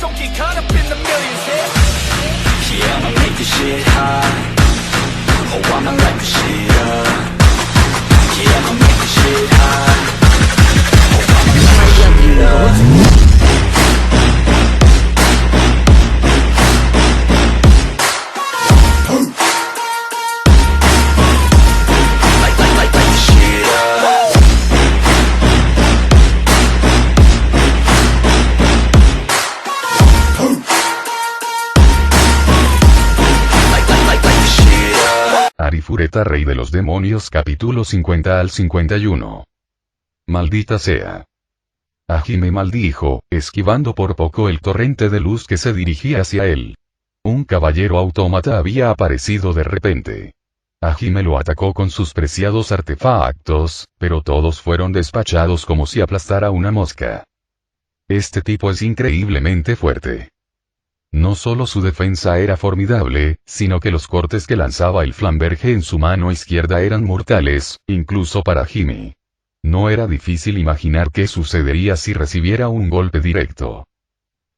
don't get caught up in the millions, Yeah, I'ma make this shit hot. Oh, I'ma light this shit up. Yeah, I'ma make this shit hot. Oh, I'ma light this shit up. Arifureta, rey de los demonios, capítulo 50 al 51. Maldita sea. Hajime maldijo, esquivando por poco el torrente de luz que se dirigía hacia él. Un caballero autómata había aparecido de repente. Hajime lo atacó con sus preciados artefactos, pero todos fueron despachados como si aplastara una mosca. Este tipo es increíblemente fuerte. No solo su defensa era formidable, sino que los cortes que lanzaba el Flamberge en su mano izquierda eran mortales, incluso para Hajime. No era difícil imaginar qué sucedería si recibiera un golpe directo.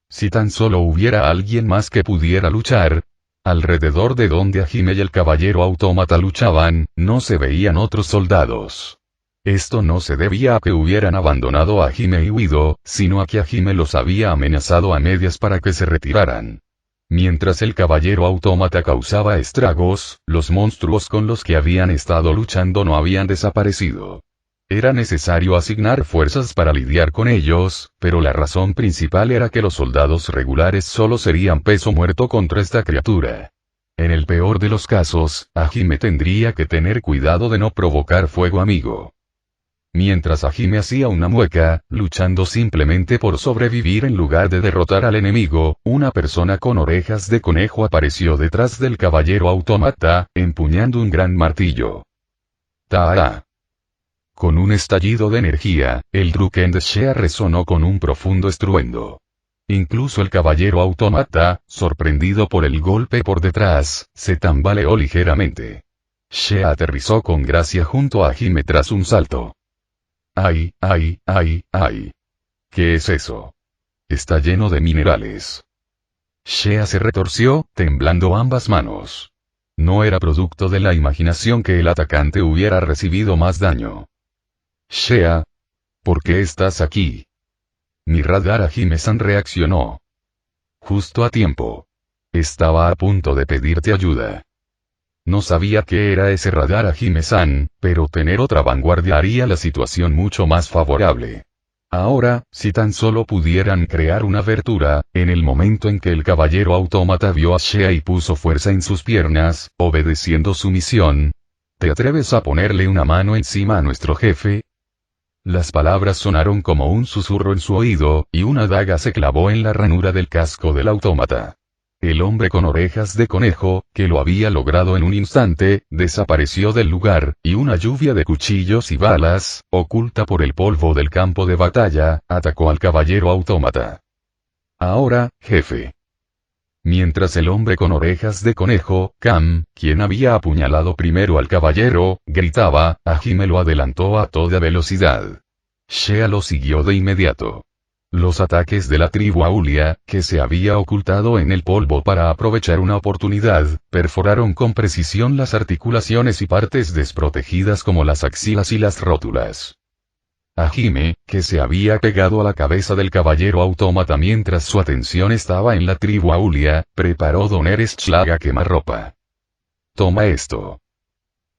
Si tan solo hubiera alguien más que pudiera luchar, alrededor de donde Hajime y el caballero autómata luchaban, no se veían otros soldados. Esto no se debía a que hubieran abandonado a Hajime y huido, sino a que Hajime los había amenazado a medias para que se retiraran. Mientras el caballero autómata causaba estragos, los monstruos con los que habían estado luchando no habían desaparecido. Era necesario asignar fuerzas para lidiar con ellos, pero la razón principal era que los soldados regulares solo serían peso muerto contra esta criatura. En el peor de los casos, Hajime tendría que tener cuidado de no provocar fuego amigo. Mientras Hajime hacía una mueca, luchando simplemente por sobrevivir en lugar de derrotar al enemigo, una persona con orejas de conejo apareció detrás del caballero autómata, empuñando un gran martillo. ¡Ta-ara! Con un estallido de energía, el Druken de Shea resonó con un profundo estruendo. Incluso el caballero autómata, sorprendido por el golpe por detrás, se tambaleó ligeramente. Shea aterrizó con gracia junto a Hajime tras un salto. ¡Ay, ay, ay, ay! ¿Qué es eso? Está lleno de minerales. Shea se retorció, temblando ambas manos. No era producto de la imaginación que el atacante hubiera recibido más daño. Shea, ¿por qué estás aquí? Mi radar Hajime-san reaccionó. Justo a tiempo. Estaba a punto de pedirte ayuda. No sabía qué era ese radar Hajime-san, pero tener otra vanguardia haría la situación mucho más favorable. Ahora, si tan solo pudieran crear una abertura, en el momento en que el caballero autómata vio a Shea y puso fuerza en sus piernas, obedeciendo su misión. ¿Te atreves a ponerle una mano encima a nuestro jefe? Las palabras sonaron como un susurro en su oído, y una daga se clavó en la ranura del casco del autómata. El hombre con orejas de conejo, que lo había logrado en un instante, desapareció del lugar, y una lluvia de cuchillos y balas, oculta por el polvo del campo de batalla, atacó al caballero autómata. Ahora, jefe. Mientras el hombre con orejas de conejo, Cam, quien había apuñalado primero al caballero, gritaba, Hajime lo adelantó a toda velocidad. Shea lo siguió de inmediato. Los ataques de la tribu Aulia, que se había ocultado en el polvo para aprovechar una oportunidad, perforaron con precisión las articulaciones y partes desprotegidas como las axilas y las rótulas. Hajime, que se había pegado a la cabeza del caballero autómata mientras su atención estaba en la tribu Aulia, preparó Doneres Schlaga quemarropa. Toma esto.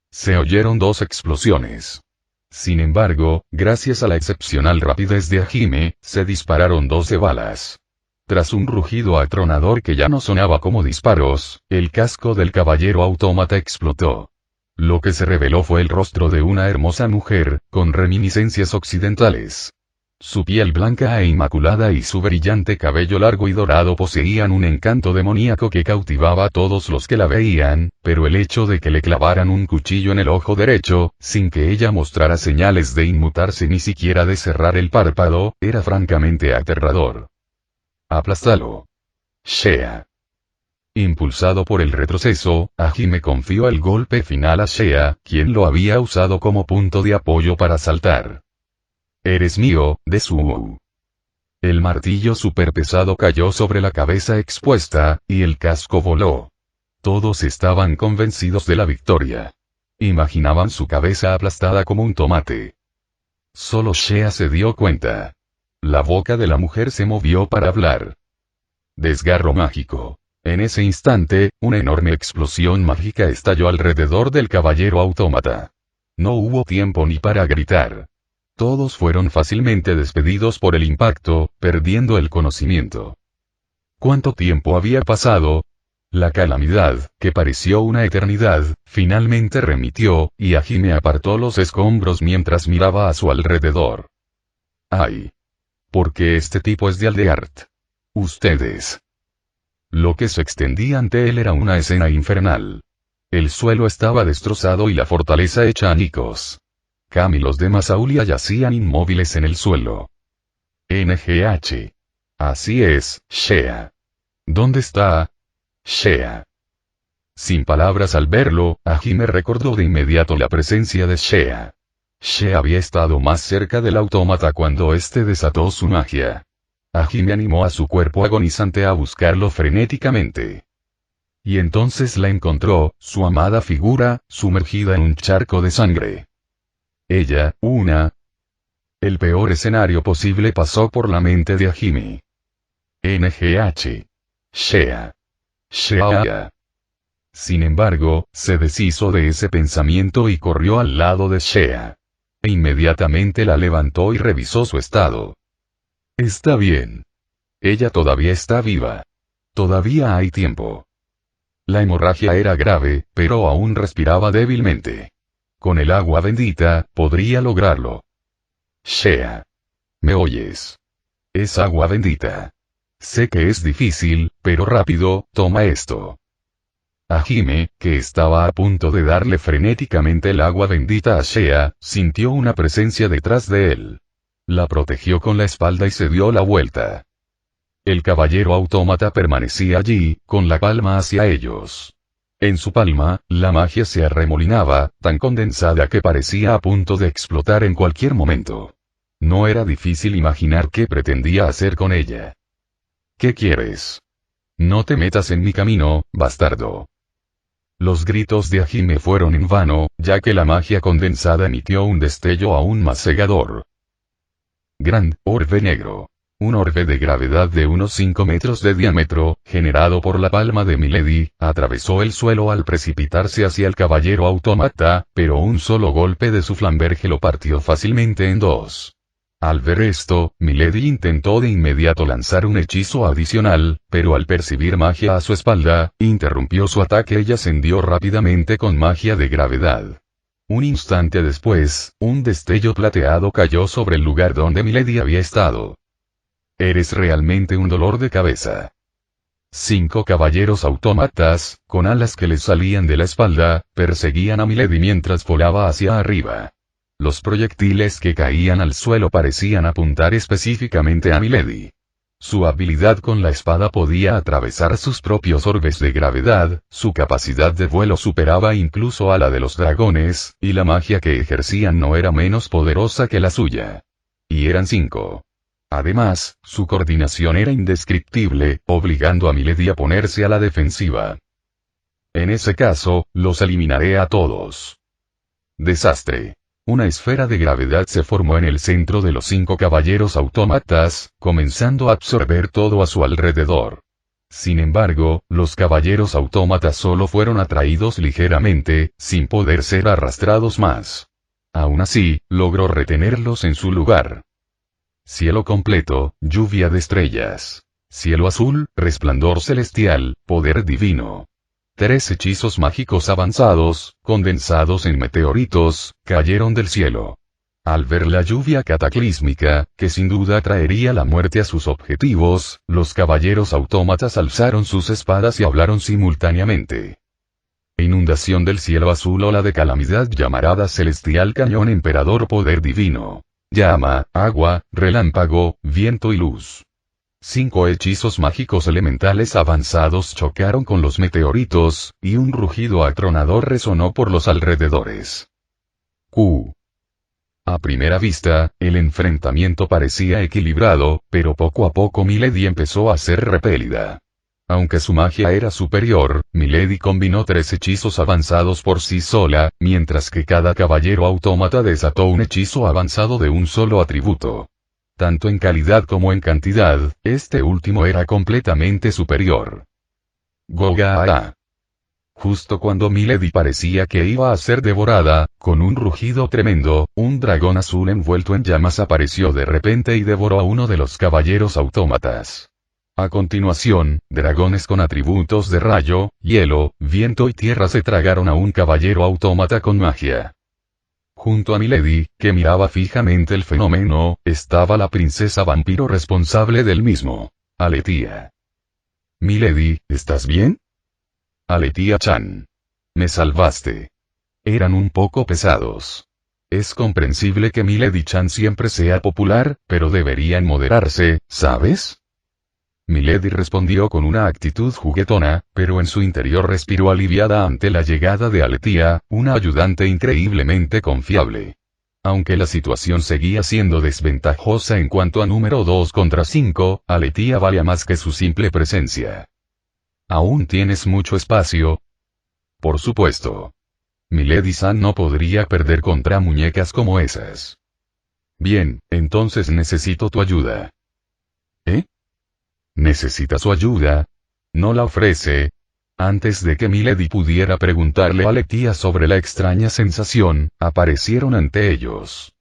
Se oyeron dos explosiones. Sin embargo, gracias a la excepcional rapidez de Hajime, se dispararon 12 balas. Tras un rugido atronador que ya no sonaba como disparos, el casco del caballero autómata explotó. Lo que se reveló fue el rostro de una hermosa mujer, con reminiscencias occidentales. Su piel blanca e inmaculada y su brillante cabello largo y dorado poseían un encanto demoníaco que cautivaba a todos los que la veían, pero el hecho de que le clavaran un cuchillo en el ojo derecho, sin que ella mostrara señales de inmutarse ni siquiera de cerrar el párpado, era francamente aterrador. Aplástalo. Shea. Impulsado por el retroceso, Hajime confió el golpe final a Shea, quien lo había usado como punto de apoyo para saltar. Eres mío, Desu. El martillo superpesado cayó sobre la cabeza expuesta, y el casco voló. Todos estaban convencidos de la victoria. Imaginaban su cabeza aplastada como un tomate. Solo Shea se dio cuenta. La boca de la mujer se movió para hablar. Desgarro mágico. En ese instante, una enorme explosión mágica estalló alrededor del caballero autómata. No hubo tiempo ni para gritar. Todos fueron fácilmente despedidos por el impacto, perdiendo el conocimiento. ¿Cuánto tiempo había pasado? La calamidad, que pareció una eternidad, finalmente remitió, y Hajime apartó los escombros mientras miraba a su alrededor. ¡Ay! ¿Por qué este tipo es de Aldeart? Ustedes. Lo que se extendía ante él era una escena infernal. El suelo estaba destrozado y la fortaleza hecha añicos. Cam y los demás Aulia yacían inmóviles en el suelo. NGH. Así es, Shea. ¿Dónde está? Shea. Sin palabras al verlo, Hajime recordó de inmediato la presencia de Shea. Shea había estado más cerca del autómata cuando éste desató su magia. Hajime animó a su cuerpo agonizante a buscarlo frenéticamente. Y entonces la encontró, su amada figura, sumergida en un charco de sangre. Ella, El peor escenario posible pasó por la mente de Hajime. NGH. Shea. Shea. Sin embargo, se deshizo de ese pensamiento y corrió al lado de Shea. E inmediatamente la levantó y revisó su estado. Está bien. Ella todavía está viva. Todavía hay tiempo. La hemorragia era grave, pero aún respiraba débilmente. Con el agua bendita, podría lograrlo. Shea. ¿Me oyes? Es agua bendita. Sé que es difícil, pero rápido, toma esto. Hajime, que estaba a punto de darle frenéticamente el agua bendita a Shea, sintió una presencia detrás de él. La protegió con la espalda y se dio la vuelta. El caballero autómata permanecía allí, con la palma hacia ellos. En su palma, la magia se arremolinaba, tan condensada que parecía a punto de explotar en cualquier momento. No era difícil imaginar qué pretendía hacer con ella. ¿Qué quieres? No te metas en mi camino, bastardo. Los gritos de Hajime fueron en vano, ya que la magia condensada emitió un destello aún más cegador. Gran orbe negro. Un orbe de gravedad de unos 5 metros de diámetro, generado por la palma de Milady, atravesó el suelo al precipitarse hacia el caballero autómata, pero un solo golpe de su flamberge lo partió fácilmente en dos. Al ver esto, Milady intentó de inmediato lanzar un hechizo adicional, pero al percibir magia a su espalda, interrumpió su ataque y ascendió rápidamente con magia de gravedad. Un instante después, un destello plateado cayó sobre el lugar donde Milady había estado. Eres realmente un dolor de cabeza. 5 caballeros autómatas, con alas que les salían de la espalda, perseguían a Milady mientras volaba hacia arriba. Los proyectiles que caían al suelo parecían apuntar específicamente a Milady. Su habilidad con la espada podía atravesar sus propios orbes de gravedad, su capacidad de vuelo superaba incluso a la de los dragones, y la magia que ejercían no era menos poderosa que la suya. Y eran 5. Además, su coordinación era indescriptible, obligando a Milady a ponerse a la defensiva. En ese caso, los eliminaré a todos. Desastre. Una esfera de gravedad se formó en el centro de los 5 caballeros autómatas, comenzando a absorber todo a su alrededor. Sin embargo, los caballeros autómatas solo fueron atraídos ligeramente, sin poder ser arrastrados más. Aún así, logró retenerlos en su lugar. Cielo completo, lluvia de estrellas. Cielo azul, resplandor celestial, poder divino. 3 hechizos mágicos avanzados, condensados en meteoritos, cayeron del cielo. Al ver la lluvia cataclísmica, que sin duda traería la muerte a sus objetivos, los caballeros autómatas alzaron sus espadas y hablaron simultáneamente. Inundación del cielo azul, ola de calamidad, llamarada celestial, cañón, emperador, poder divino. Llama, agua, relámpago, viento y luz. 5 hechizos mágicos elementales avanzados chocaron con los meteoritos, y un rugido atronador resonó por los alrededores. A primera vista, el enfrentamiento parecía equilibrado, pero poco a poco Milady empezó a ser repelida. Aunque su magia era superior, Milady combinó 3 hechizos avanzados por sí sola, mientras que cada caballero autómata desató un hechizo avanzado de un solo atributo. Tanto en calidad como en cantidad, este último era completamente superior. Goga. Justo cuando Milady parecía que iba a ser devorada, con un rugido tremendo, un dragón azul envuelto en llamas apareció de repente y devoró a uno de los caballeros autómatas. A continuación, dragones con atributos de rayo, hielo, viento y tierra se tragaron a un caballero autómata con magia. Junto a Milady, que miraba fijamente el fenómeno, estaba la princesa vampiro responsable del mismo. Aletia. Milady, ¿estás bien? Aletia-chan. Me salvaste. Eran un poco pesados. Es comprensible que Milady-chan siempre sea popular, pero deberían moderarse, ¿sabes? Milady respondió con una actitud juguetona, pero en su interior respiró aliviada ante la llegada de Aletia, una ayudante increíblemente confiable. Aunque la situación seguía siendo desventajosa en cuanto a número 2 contra 5, Aletia valía más que su simple presencia. ¿Aún tienes mucho espacio? Por supuesto. Milady-san no podría perder contra muñecas como esas. Bien, entonces necesito tu ayuda. ¿Eh? ¿Necesita su ayuda? ¿No la ofrece? Antes de que Milady pudiera preguntarle a Aletia sobre la extraña sensación, aparecieron ante ellos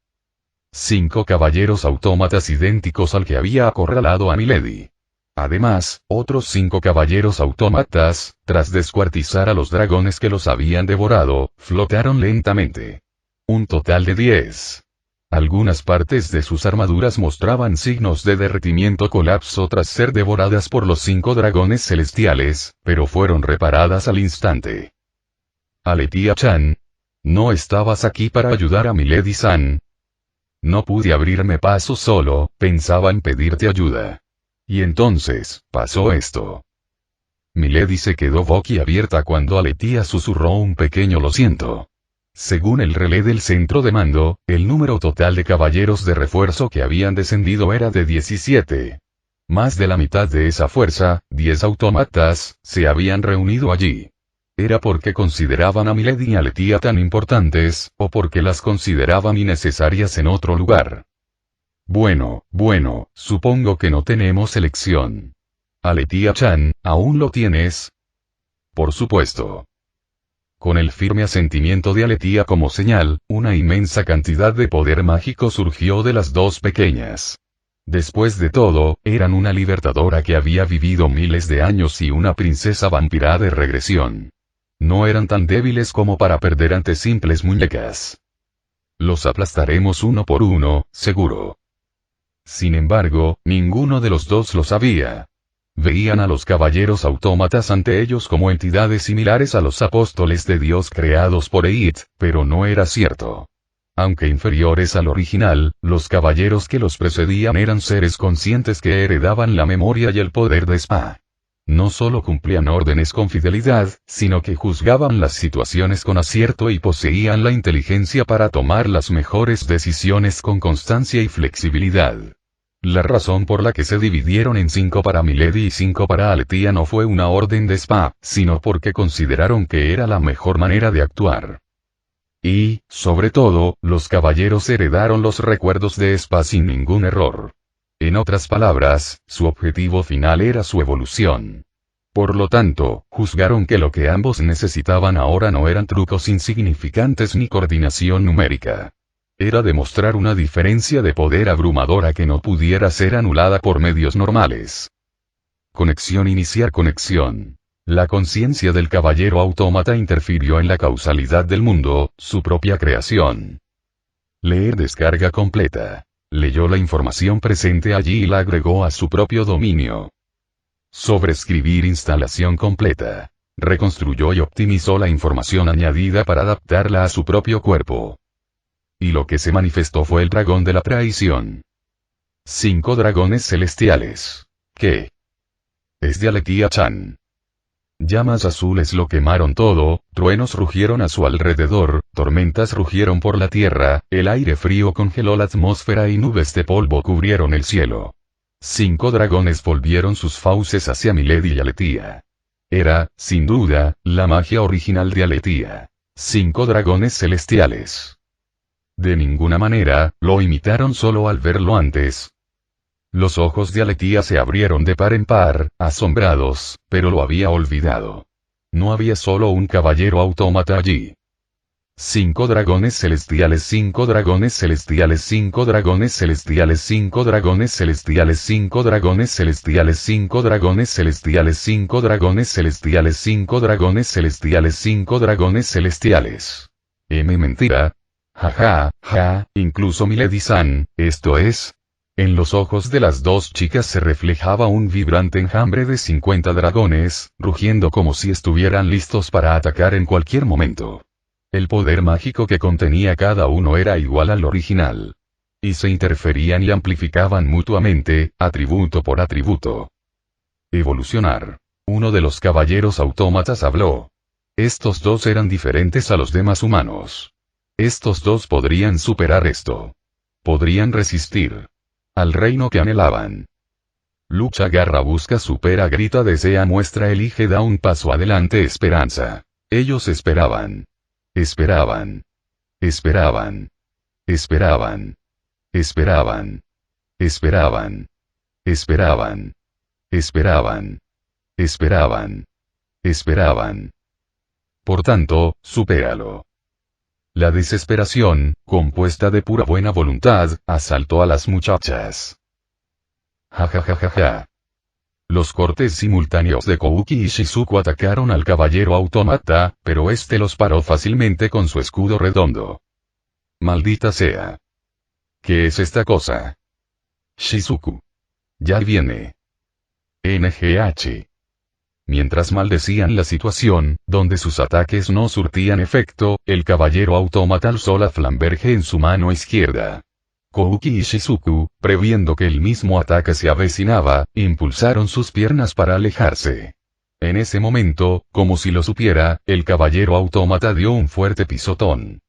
5 caballeros autómatas idénticos al que había acorralado a Milady. Además, otros 5 caballeros autómatas, tras descuartizar a los dragones que los habían devorado, flotaron lentamente. Un total de 10. Algunas partes de sus armaduras mostraban signos de derretimiento colapso tras ser devoradas por los 5 dragones celestiales, pero fueron reparadas al instante. Aletia-chan. ¿No estabas aquí para ayudar a Milady-san? No pude abrirme paso solo, pensaba en pedirte ayuda. Y entonces, pasó esto. Milady se quedó boquiabierta cuando Aletia susurró un pequeño lo siento. Según el relé del centro de mando, el número total de caballeros de refuerzo que habían descendido era de 17. Más de la mitad de esa fuerza, 10 autómatas, se habían reunido allí. ¿Era porque consideraban a Milady y Aletia tan importantes, o porque las consideraban innecesarias en otro lugar? Bueno, supongo que no tenemos elección. Aletia-chan, ¿aún lo tienes? Por supuesto. Con el firme asentimiento de Aletia como señal, una inmensa cantidad de poder mágico surgió de las dos pequeñas. Después de todo, eran una libertadora que había vivido miles de años y una princesa vampira de regresión. No eran tan débiles como para perder ante simples muñecas. Los aplastaremos uno por uno, seguro. Sin embargo, ninguno de los dos lo sabía. Veían a los caballeros autómatas ante ellos como entidades similares a los apóstoles de Dios creados por Eit, pero no era cierto. Aunque inferiores al original, los caballeros que los precedían eran seres conscientes que heredaban la memoria y el poder de Spa. No solo cumplían órdenes con fidelidad, sino que juzgaban las situaciones con acierto y poseían la inteligencia para tomar las mejores decisiones con constancia y flexibilidad. La razón por la que se dividieron en 5 para Milady y 5 para Aletia no fue una orden de Spa, sino porque consideraron que era la mejor manera de actuar. Y, sobre todo, los caballeros heredaron los recuerdos de Spa sin ningún error. En otras palabras, su objetivo final era su evolución. Por lo tanto, juzgaron que lo que ambos necesitaban ahora no eran trucos insignificantes ni coordinación numérica. Era demostrar una diferencia de poder abrumadora que no pudiera ser anulada por medios normales. Conexión. Iniciar conexión. La conciencia del caballero autómata interfirió en la causalidad del mundo, su propia creación. Leer descarga completa. Leyó la información presente allí y la agregó a su propio dominio. Sobreescribir instalación completa. Reconstruyó y optimizó la información añadida para adaptarla a su propio cuerpo. Y lo que se manifestó fue el dragón de la traición. 5 dragones celestiales. ¿Qué? Es de Aletia-chan. Llamas azules lo quemaron todo, truenos rugieron a su alrededor, tormentas rugieron por la tierra, el aire frío congeló la atmósfera y nubes de polvo cubrieron el cielo. 5 dragones volvieron sus fauces hacia Milady y Alethia. Era, sin duda, la magia original de Alethia. 5 dragones celestiales. De ninguna manera, lo imitaron solo al verlo antes. Los ojos de Alethia se abrieron de par en par, asombrados, pero lo había olvidado. No había solo un caballero autómata allí. 5 dragones celestiales, 5 dragones celestiales, 5 dragones celestiales, 5 dragones celestiales, 5 dragones celestiales, 5 dragones celestiales, 5 dragones celestiales, 5 dragones celestiales, 5 dragones celestiales. Mentira. Ja, incluso Milady-san, esto es. En los ojos de las dos chicas se reflejaba un vibrante enjambre de 50 dragones, rugiendo como si estuvieran listos para atacar en cualquier momento. El poder mágico que contenía cada uno era igual al original. Y se interferían y amplificaban mutuamente, atributo por atributo. Evolucionar. Uno de los caballeros autómatas habló. Estos dos eran diferentes a los demás humanos. Estos dos podrían superar esto. Podrían resistir. Al reino que anhelaban. Lucha, garra, busca, supera, grita, desea, muestra, elige, da un paso adelante, esperanza. Ellos esperaban. Esperaban. Esperaban. Esperaban. Esperaban. Esperaban. Esperaban. Esperaban. Esperaban. Esperaban. Por tanto, supéralo. La desesperación, compuesta de pura buena voluntad, asaltó a las muchachas. Ja. Los cortes simultáneos de Kouki y Shizuku atacaron al caballero autómata, pero este los paró fácilmente con su escudo redondo. Maldita sea. ¿Qué es esta cosa? Shizuku. Ya viene. NGH. Mientras maldecían la situación, donde sus ataques no surtían efecto, el caballero autómata alzó la flamberge en su mano izquierda. Kouki y Shizuku, previendo que el mismo ataque se avecinaba, impulsaron sus piernas para alejarse. En ese momento, como si lo supiera, el caballero autómata dio un fuerte pisotón.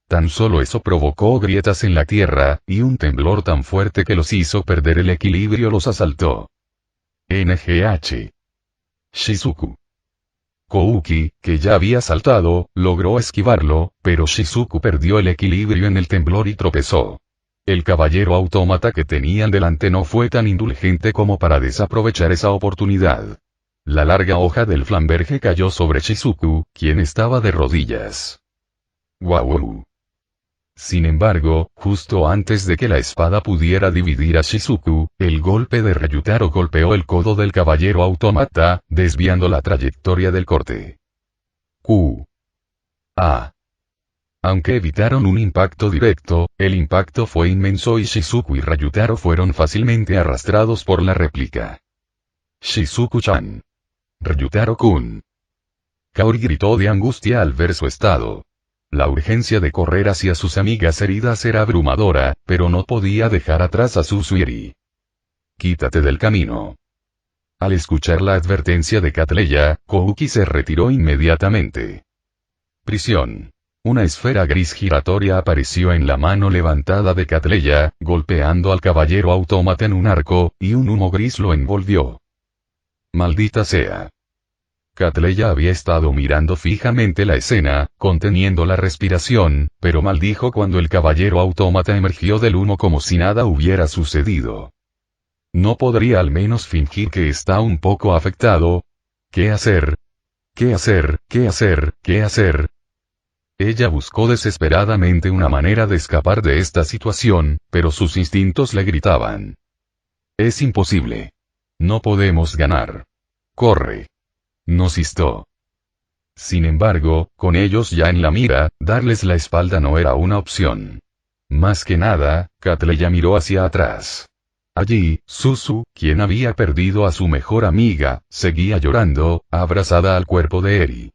Tan solo eso provocó grietas en la tierra, y un temblor tan fuerte que los hizo perder el equilibrio los asaltó. NGH. Shizuku. Kouki, que ya había saltado, logró esquivarlo, pero Shizuku perdió el equilibrio en el temblor y tropezó. El caballero autómata que tenían delante no fue tan indulgente como para desaprovechar esa oportunidad. La larga hoja del flamberge cayó sobre Shizuku, quien estaba de rodillas. ¡Guau! Sin embargo, justo antes de que la espada pudiera dividir a Shizuku, el golpe de Ryutaro golpeó el codo del caballero autómata, desviando la trayectoria del corte. Aunque evitaron un impacto directo, el impacto fue inmenso y Shizuku y Ryutaro fueron fácilmente arrastrados por la réplica. Shizuku-chan. Ryutaro-kun. Kaori gritó de angustia al ver su estado. La urgencia de correr hacia sus amigas heridas era abrumadora, pero no podía dejar atrás a Susuiri. Quítate del camino. Al escuchar la advertencia de Catleya, Kouki se retiró inmediatamente. Prisión. Una esfera gris giratoria apareció en la mano levantada de Catleya, golpeando al caballero autómata en un arco, y un humo gris lo envolvió. Maldita sea. Catleya había estado mirando fijamente la escena, conteniendo la respiración, pero maldijo cuando el caballero autómata emergió del humo como si nada hubiera sucedido. ¿No podría al menos fingir que está un poco afectado? ¿Qué hacer? ¿Qué hacer? ¿Qué hacer? ¿Qué hacer? Ella buscó desesperadamente una manera de escapar de esta situación, pero sus instintos le gritaban. Es imposible. No podemos ganar. Corre. Nos instó. Sin embargo, con ellos ya en la mira, darles la espalda no era una opción. Más que nada, Catleya miró hacia atrás. Allí, Susu, quien había perdido a su mejor amiga, seguía llorando, abrazada al cuerpo de Eri.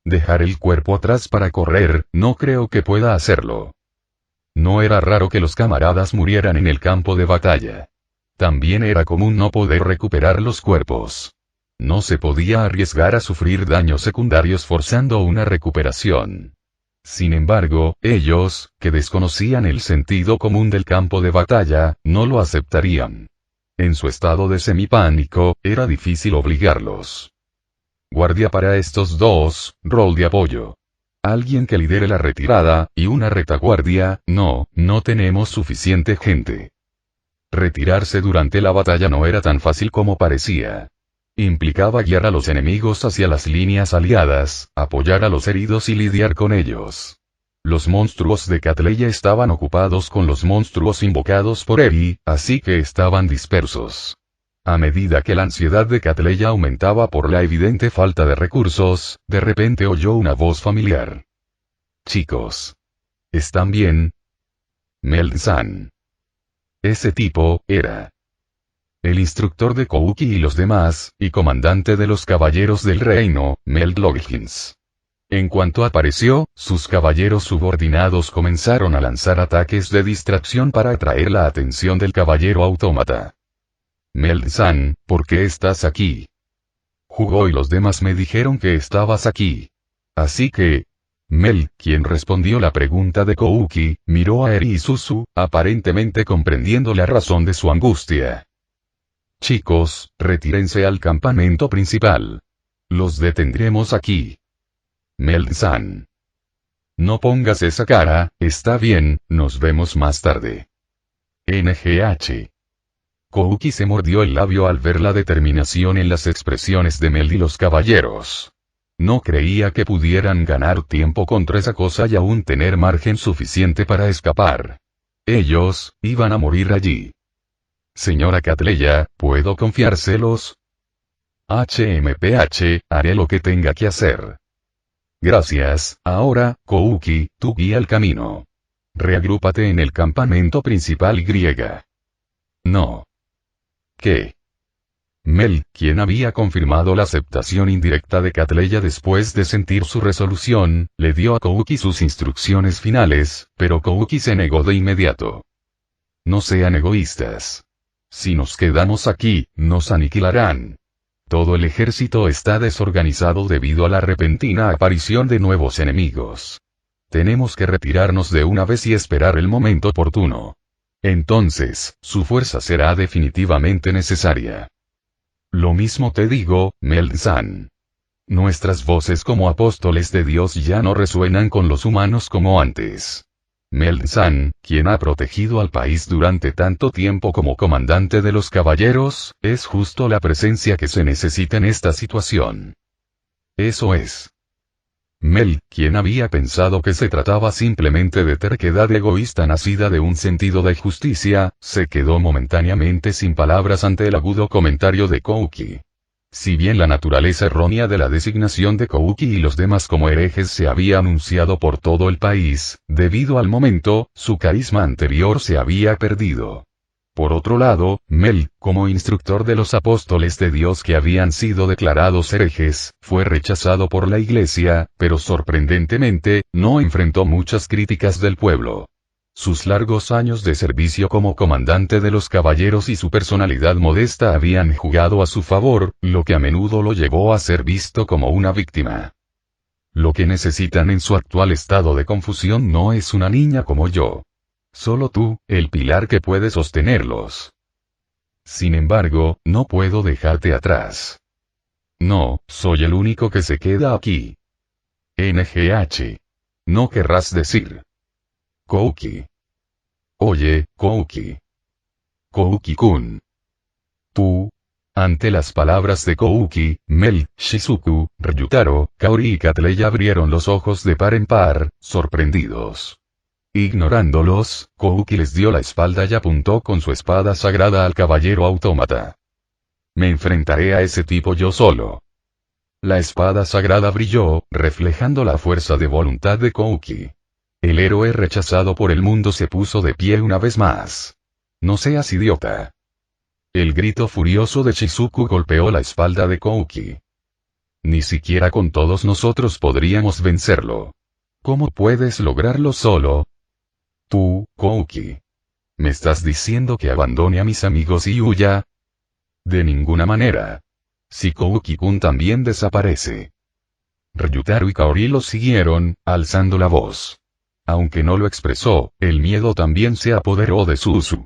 Dejar el cuerpo atrás para correr, no creo que pueda hacerlo. No era raro que los camaradas murieran en el campo de batalla. También era común no poder recuperar los cuerpos. No se podía arriesgar a sufrir daños secundarios forzando una recuperación. Sin embargo, ellos, que desconocían el sentido común del campo de batalla, no lo aceptarían. En su estado de semipánico, era difícil obligarlos. Guardia para estos dos, rol de apoyo. Alguien que lidere la retirada, y una retaguardia, no tenemos suficiente gente. Retirarse durante la batalla no era tan fácil como parecía. Implicaba guiar a los enemigos hacia las líneas aliadas, apoyar a los heridos y lidiar con ellos. Los monstruos de Catleya estaban ocupados con los monstruos invocados por Eri, así que estaban dispersos. A medida que la ansiedad de Catleya aumentaba por la evidente falta de recursos, de repente oyó una voz familiar. Chicos. ¿Están bien? Meld-san. Ese tipo, era el instructor de Kouki y los demás, y comandante de los caballeros del reino, Meld Loggins. En cuanto apareció, sus caballeros subordinados comenzaron a lanzar ataques de distracción para atraer la atención del caballero autómata. Meld-san, ¿por qué estás aquí? Hugo y los demás me dijeron que estabas aquí. Así que... Meld, quien respondió la pregunta de Kouki, miró a Eri y Suzu, aparentemente comprendiendo la razón de su angustia. Chicos, retírense al campamento principal. Los detendremos aquí. Meld-san. No pongas esa cara, está bien, nos vemos más tarde. NGH. Kouki se mordió el labio al ver la determinación en las expresiones de Meld y los caballeros. No creía que pudieran ganar tiempo contra esa cosa y aún tener margen suficiente para escapar. Ellos, iban a morir allí. Señora Catleya, ¿puedo confiárselos? HMPH, haré lo que tenga que hacer. Gracias, ahora, Kouki, tú guía el camino. Reagrúpate en el campamento principal Y. No. ¿Qué? Meld, quien había confirmado la aceptación indirecta de Catleya después de sentir su resolución, le dio a Kouki sus instrucciones finales, pero Kouki se negó de inmediato. No sean egoístas. Si nos quedamos aquí, nos aniquilarán. Todo el ejército está desorganizado debido a la repentina aparición de nuevos enemigos. Tenemos que retirarnos de una vez y esperar el momento oportuno. Entonces, su fuerza será definitivamente necesaria. Lo mismo te digo, Meld-san. Nuestras voces como apóstoles de Dios ya no resuenan con los humanos como antes. Meld-san, quien ha protegido al país durante tanto tiempo como comandante de los caballeros, es justo la presencia que se necesita en esta situación. Eso es. Meld, quien había pensado que se trataba simplemente de terquedad egoísta nacida de un sentido de justicia, se quedó momentáneamente sin palabras ante el agudo comentario de Kouki. Si bien la naturaleza errónea de la designación de Kouki y los demás como herejes se había anunciado por todo el país, debido al momento, su carisma anterior se había perdido. Por otro lado, Meld, como instructor de los apóstoles de Dios que habían sido declarados herejes, fue rechazado por la iglesia, pero sorprendentemente, no enfrentó muchas críticas del pueblo. Sus largos años de servicio como comandante de los caballeros y su personalidad modesta habían jugado a su favor, lo que a menudo lo llevó a ser visto como una víctima. Lo que necesitan en su actual estado de confusión no es una niña como yo. Solo tú, el pilar que puede sostenerlos. Sin embargo, no puedo dejarte atrás. No, soy el único que se queda aquí. NGH. No querrás decir. Kouki. Oye, Kouki. Kouki-kun. Tú. Ante las palabras de Kouki, Meld, Shizuku, Ryutaro, Kaori y Catleya abrieron los ojos de par en par, sorprendidos. Ignorándolos, Kouki les dio la espalda y apuntó con su espada sagrada al caballero autómata. Me enfrentaré a ese tipo yo solo. La espada sagrada brilló, reflejando la fuerza de voluntad de Kouki. El héroe rechazado por el mundo se puso de pie una vez más. No seas idiota. El grito furioso de Shizuku golpeó la espalda de Kouki. Ni siquiera con todos nosotros podríamos vencerlo. ¿Cómo puedes lograrlo solo? Tú, Kouki. ¿Me estás diciendo que abandone a mis amigos y huya? De ninguna manera. Shikouki-kun también desaparece. Ryutaro y Kaori lo siguieron, alzando la voz. Aunque no lo expresó, el miedo también se apoderó de Suzu.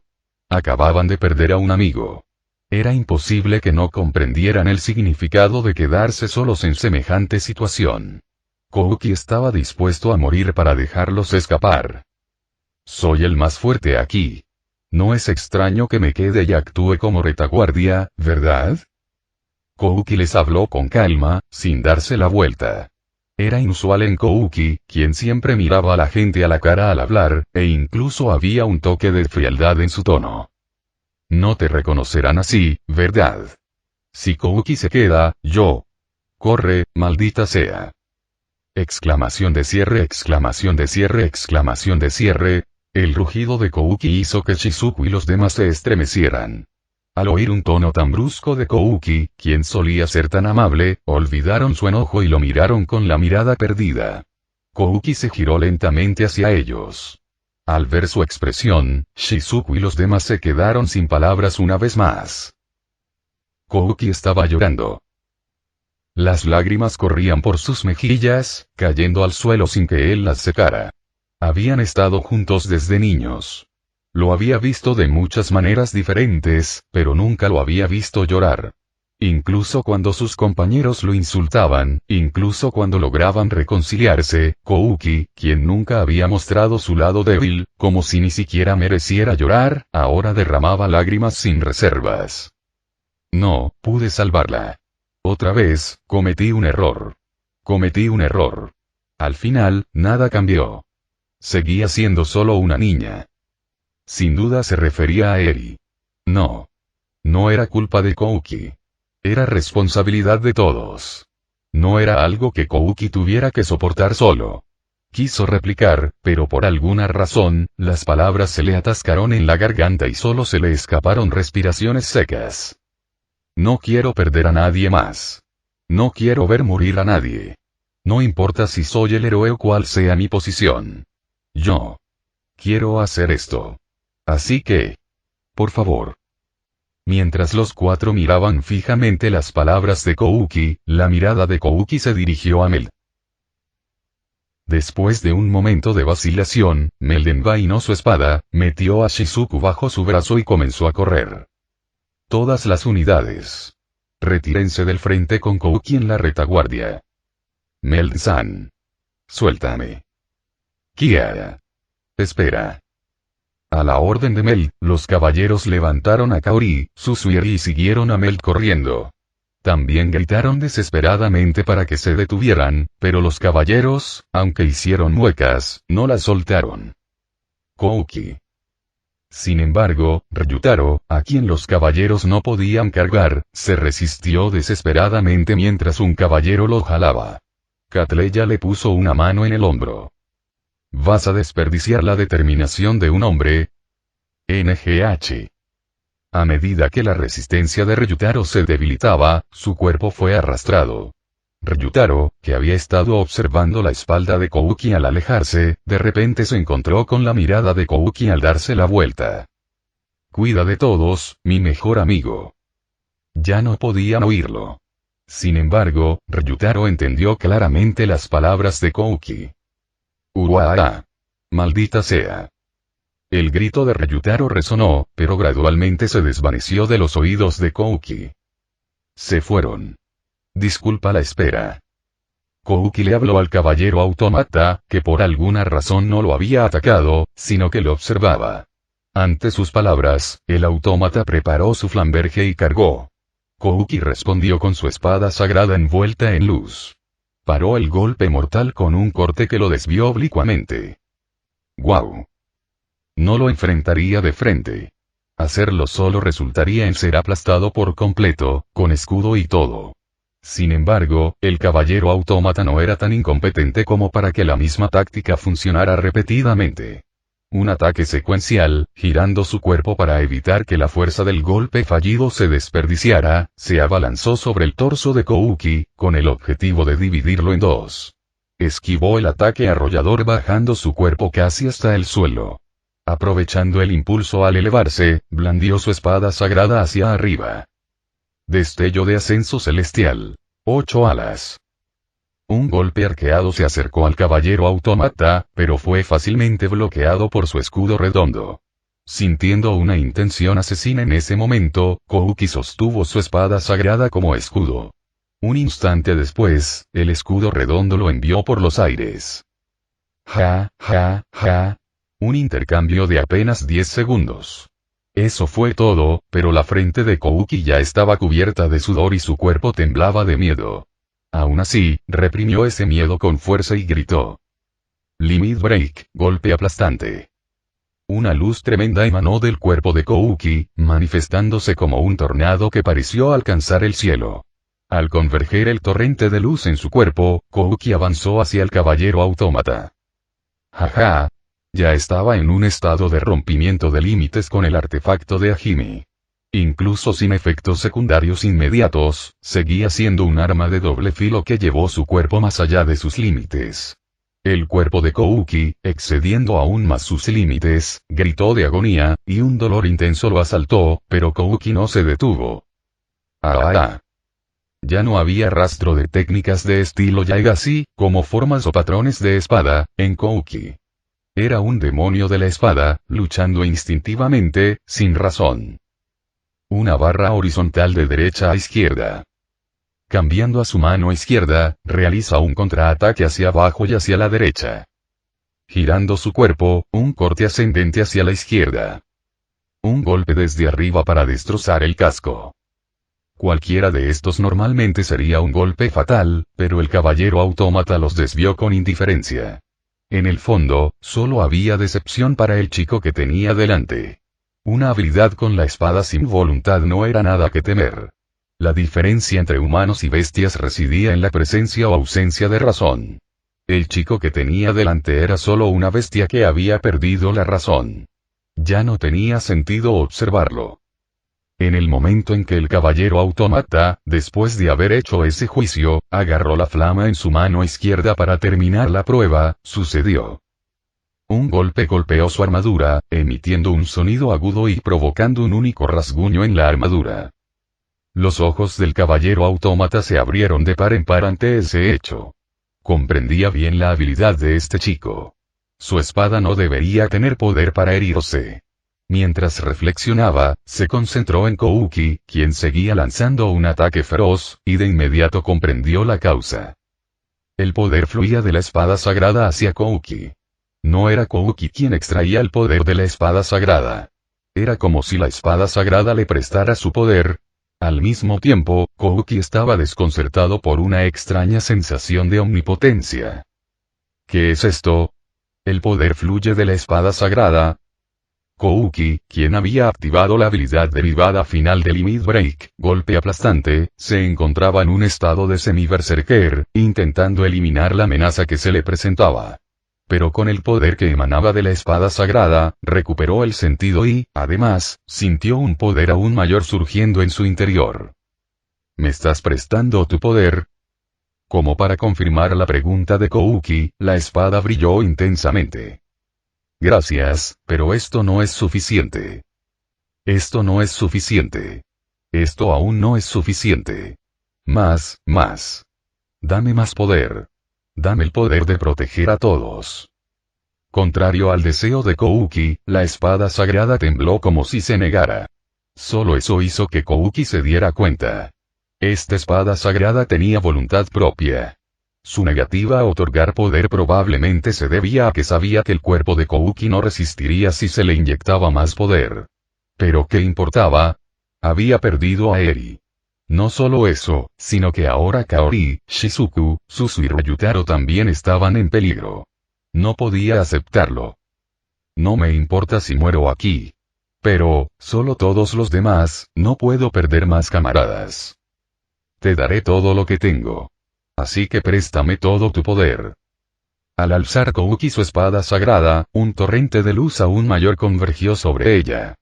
Acababan de perder a un amigo. Era imposible que no comprendieran el significado de quedarse solos en semejante situación. Kouki estaba dispuesto a morir para dejarlos escapar. Soy el más fuerte aquí. No es extraño que me quede y actúe como retaguardia, ¿verdad? Kouki les habló con calma, sin darse la vuelta. Era inusual en Kouki, quien siempre miraba a la gente a la cara al hablar, e incluso había un toque de frialdad en su tono. No te reconocerán así, ¿verdad? Si Kouki se queda, yo. Corre, maldita sea. Exclamación de cierre, exclamación de cierre, exclamación de cierre. El rugido de Kouki hizo que Shizuku y los demás se estremecieran. Al oír un tono tan brusco de Kouki, quien solía ser tan amable, olvidaron su enojo y lo miraron con la mirada perdida. Kouki se giró lentamente hacia ellos. Al ver su expresión, Shizuku y los demás se quedaron sin palabras una vez más. Kouki estaba llorando. Las lágrimas corrían por sus mejillas, cayendo al suelo sin que él las secara. Habían estado juntos desde niños. Lo había visto de muchas maneras diferentes, pero nunca lo había visto llorar. Incluso cuando sus compañeros lo insultaban, incluso cuando lograban reconciliarse, Kouki, quien nunca había mostrado su lado débil, como si ni siquiera mereciera llorar, ahora derramaba lágrimas sin reservas. No, pude salvarla. Otra vez, cometí un error. Cometí un error. Al final, nada cambió. Seguía siendo solo una niña. Sin duda se refería a Eri. No. No era culpa de Kouki. Era responsabilidad de todos. No era algo que Kouki tuviera que soportar solo. Quiso replicar, pero por alguna razón, las palabras se le atascaron en la garganta y solo se le escaparon respiraciones secas. No quiero perder a nadie más. No quiero ver morir a nadie. No importa si soy el héroe o cuál sea mi posición. Yo quiero hacer esto. Así que, por favor. Mientras los cuatro miraban fijamente las palabras de Kouki, la mirada de Kouki se dirigió a Mel. Después de un momento de vacilación, Mel envainó su espada, metió a Shizuku bajo su brazo y comenzó a correr. Todas las unidades. Retírense del frente con Kouki en la retaguardia. Mel-san. Suéltame. Kiara. Espera. A la orden de Mel, los caballeros levantaron a Kaori, Susui y siguieron a Mel corriendo. También gritaron desesperadamente para que se detuvieran, pero los caballeros, aunque hicieron muecas, no la soltaron. Kouki. Sin embargo, Ryutaro, a quien los caballeros no podían cargar, se resistió desesperadamente mientras un caballero lo jalaba. Catleya le puso una mano en el hombro. ¿Vas a desperdiciar la determinación de un hombre? NGH. A medida que la resistencia de Ryutaro se debilitaba, su cuerpo fue arrastrado. Ryutaro, que había estado observando la espalda de Kouki al alejarse, de repente se encontró con la mirada de Kouki al darse la vuelta. Cuida de todos, mi mejor amigo. Ya no podían oírlo. Sin embargo, Ryutaro entendió claramente las palabras de Kouki. ¡Uruaa! ¡Maldita sea! El grito de Ryutaro resonó, pero gradualmente se desvaneció de los oídos de Kouki. Se fueron. Disculpa la espera. Kouki le habló al caballero autómata, que por alguna razón no lo había atacado, sino que lo observaba. Ante sus palabras, el autómata preparó su flamberge y cargó. Kouki respondió con su espada sagrada envuelta en luz. Paró el golpe mortal con un corte que lo desvió oblicuamente. ¡Guau! No lo enfrentaría de frente. Hacerlo solo resultaría en ser aplastado por completo, con escudo y todo. Sin embargo, el caballero autómata no era tan incompetente como para que la misma táctica funcionara repetidamente. Un ataque secuencial, girando su cuerpo para evitar que la fuerza del golpe fallido se desperdiciara, se abalanzó sobre el torso de Kouki, con el objetivo de dividirlo en dos. Esquivó el ataque arrollador bajando su cuerpo casi hasta el suelo. Aprovechando el impulso al elevarse, blandió su espada sagrada hacia arriba. Destello de ascenso celestial. 8 alas. Un golpe arqueado se acercó al caballero autómata, pero fue fácilmente bloqueado por su escudo redondo. Sintiendo una intención asesina en ese momento, Kouki sostuvo su espada sagrada como escudo. Un instante después, el escudo redondo lo envió por los aires. Ja, ja, ja. Un intercambio de apenas 10 segundos. Eso fue todo, pero la frente de Kouki ya estaba cubierta de sudor y su cuerpo temblaba de miedo. Aún así, reprimió ese miedo con fuerza y gritó. Limit Break, golpe aplastante. Una luz tremenda emanó del cuerpo de Kouki, manifestándose como un tornado que pareció alcanzar el cielo. Al converger el torrente de luz en su cuerpo, Kouki avanzó hacia el caballero autómata. Jaja. Ya estaba en un estado de rompimiento de límites con el artefacto de Hajime. Incluso sin efectos secundarios inmediatos, seguía siendo un arma de doble filo que llevó su cuerpo más allá de sus límites. El cuerpo de Kouki, excediendo aún más sus límites, gritó de agonía, y un dolor intenso lo asaltó, pero Kouki no se detuvo. ¡Ah! Ya no había rastro de técnicas de estilo Yagasi, como formas o patrones de espada, en Kouki. Era un demonio de la espada, luchando instintivamente, sin razón. Una barra horizontal de derecha a izquierda. Cambiando a su mano izquierda, realiza un contraataque hacia abajo y hacia la derecha. Girando su cuerpo, un corte ascendente hacia la izquierda. Un golpe desde arriba para destrozar el casco. Cualquiera de estos normalmente sería un golpe fatal, pero el caballero autómata los desvió con indiferencia. En el fondo, solo había decepción para el chico que tenía delante. Una habilidad con la espada sin voluntad no era nada que temer. La diferencia entre humanos y bestias residía en la presencia o ausencia de razón. El chico que tenía delante era solo una bestia que había perdido la razón. Ya no tenía sentido observarlo. En el momento en que el caballero autómata, después de haber hecho ese juicio, agarró la flama en su mano izquierda para terminar la prueba, sucedió. Un golpe golpeó su armadura, emitiendo un sonido agudo y provocando un único rasguño en la armadura. Los ojos del caballero autómata se abrieron de par en par ante ese hecho. Comprendía bien la habilidad de este chico. Su espada no debería tener poder para herirse. Mientras reflexionaba, se concentró en Kouki, quien seguía lanzando un ataque feroz, y de inmediato comprendió la causa. El poder fluía de la espada sagrada hacia Kouki. No era Kouki quien extraía el poder de la espada sagrada. Era como si la espada sagrada le prestara su poder. Al mismo tiempo, Kouki estaba desconcertado por una extraña sensación de omnipotencia. ¿Qué es esto? ¿El poder fluye de la espada sagrada? Kouki, quien había activado la habilidad derivada final de Limit Break, golpe aplastante, se encontraba en un estado de semi-berserker, intentando eliminar la amenaza que se le presentaba. Pero con el poder que emanaba de la espada sagrada, recuperó el sentido y, además, sintió un poder aún mayor surgiendo en su interior. ¿Me estás prestando tu poder? Como para confirmar la pregunta de Kouki, la espada brilló intensamente. Gracias, pero esto no es suficiente. Esto no es suficiente. Esto aún no es suficiente. Más. Dame más poder. Dame el poder de proteger a todos. Contrario al deseo de Kouki, la espada sagrada tembló como si se negara. Solo eso hizo que Kouki se diera cuenta. Esta espada sagrada tenía voluntad propia. Su negativa a otorgar poder probablemente se debía a que sabía que el cuerpo de Kouki no resistiría si se le inyectaba más poder. Pero ¿qué importaba? Había perdido a Eri. No solo eso, sino que ahora Kaori, Shizuku, Suzu y Ryutaro también estaban en peligro. No podía aceptarlo. No me importa si muero aquí. Pero, solo todos los demás, no puedo perder más camaradas. Te daré todo lo que tengo. Así que préstame todo tu poder. Al alzar Kouki su espada sagrada, un torrente de luz aún mayor convergió sobre ella.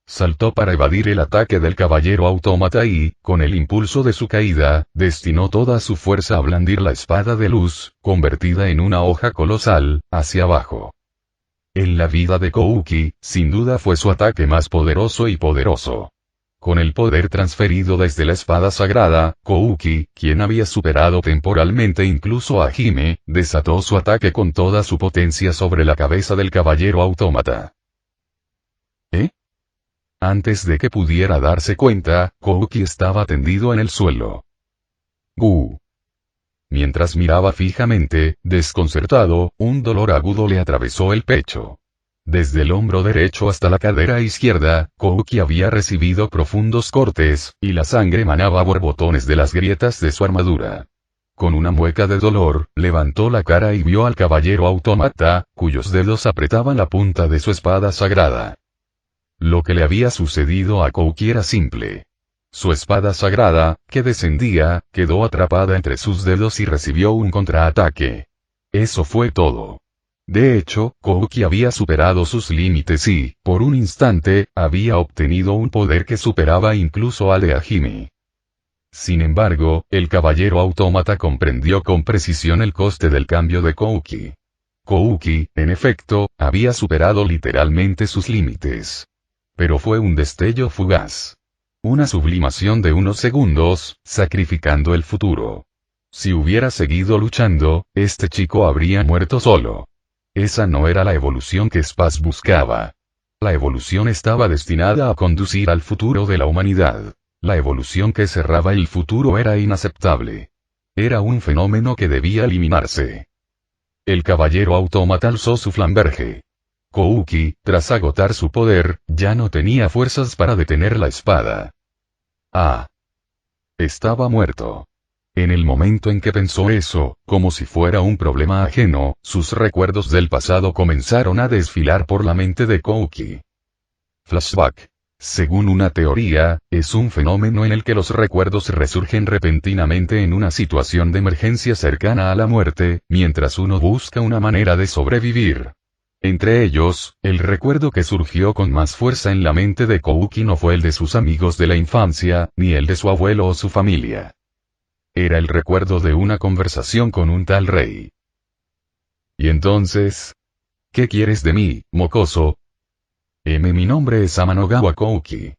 Saltó para evadir el ataque del caballero autómata y, con el impulso de su caída, destinó toda su fuerza a blandir la espada de luz, convertida en una hoja colosal, hacia abajo. En la vida de Kouki, sin duda fue su ataque más poderoso y poderoso. Con el poder transferido desde la espada sagrada, Kouki, quien había superado temporalmente incluso a Hime, desató su ataque con toda su potencia sobre la cabeza del caballero autómata. Antes de que pudiera darse cuenta, Kouki estaba tendido en el suelo. ¡Gu! Mientras miraba fijamente, desconcertado, un dolor agudo le atravesó el pecho. Desde el hombro derecho hasta la cadera izquierda, Kouki había recibido profundos cortes, y la sangre manaba borbotones de las grietas de su armadura. Con una mueca de dolor, levantó la cara y vio al caballero autómata, cuyos dedos apretaban la punta de su espada sagrada. Lo que le había sucedido a Kouki era simple. Su espada sagrada, que descendía, quedó atrapada entre sus dedos y recibió un contraataque. Eso fue todo. De hecho, Kouki había superado sus límites y, por un instante, había obtenido un poder que superaba incluso al de Hime. Sin embargo, el caballero autómata comprendió con precisión el coste del cambio de Kouki. Kouki, en efecto, había superado literalmente sus límites. Pero fue un destello fugaz. Una sublimación de unos segundos, sacrificando el futuro. Si hubiera seguido luchando, este chico habría muerto solo. Esa no era la evolución que Spaz buscaba. La evolución estaba destinada a conducir al futuro de la humanidad. La evolución que cerraba el futuro era inaceptable. Era un fenómeno que debía eliminarse. El caballero autómata alzó su flamberge. Kouki, tras agotar su poder, ya no tenía fuerzas para detener la espada. Estaba muerto. En el momento en que pensó eso, como si fuera un problema ajeno, sus recuerdos del pasado comenzaron a desfilar por la mente de Kouki. Flashback. Según una teoría, es un fenómeno en el que los recuerdos resurgen repentinamente en una situación de emergencia cercana a la muerte, mientras uno busca una manera de sobrevivir. Entre ellos, el recuerdo que surgió con más fuerza en la mente de Kouki no fue el de sus amigos de la infancia, ni el de su abuelo o su familia. Era el recuerdo de una conversación con un tal rey. ¿Y entonces? ¿Qué quieres de mí, mocoso? Mi nombre es Amanogawa Kouki.